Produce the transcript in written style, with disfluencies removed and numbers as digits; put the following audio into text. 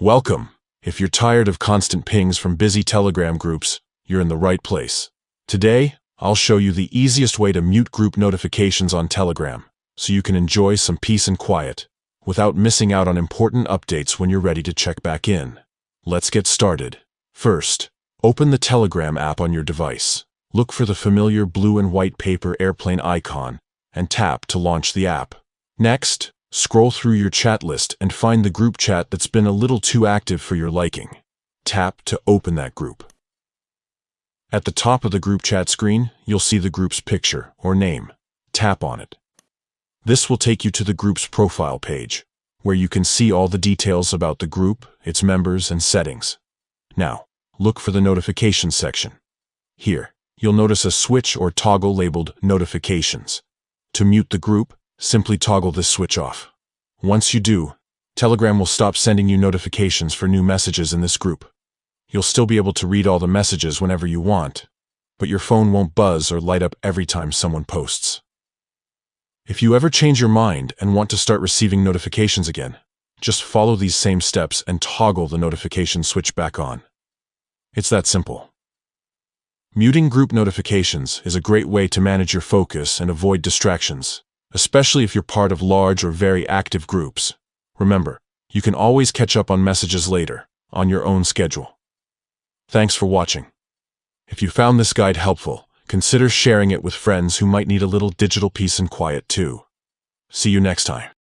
Welcome! If you're tired of constant pings from busy Telegram groups, you're in the right place. Today, I'll show you the easiest way to mute group notifications on Telegram, so you can enjoy some peace and quiet, without missing out on important updates when you're ready to check back in. Let's get started. First, open the Telegram app on your device. Look for the familiar blue and white paper airplane icon, and tap to launch the app. Next, scroll through your chat list and find the group chat that's been a little too active for your liking. Tap to open that group. At the top of the group chat screen, you'll see the group's picture or name. Tap on it. This will take you to the group's profile page, where you can see all the details about the group, its members, and settings. Now, look for the notifications section. Here, you'll notice a switch or toggle labeled Notifications. To mute the group, simply toggle this switch off. Once you do, Telegram will stop sending you notifications for new messages in this group. You'll still be able to read all the messages whenever you want, but your phone won't buzz or light up every time someone posts. If you ever change your mind and want to start receiving notifications again, just follow these same steps and toggle the notification switch back on. It's that simple. Muting group notifications is a great way to manage your focus and avoid distractions, especially if you're part of large or very active groups. Remember, you can always catch up on messages later, on your own schedule. Thanks for watching. If you found this guide helpful, consider sharing it with friends who might need a little digital peace and quiet too. See you next time.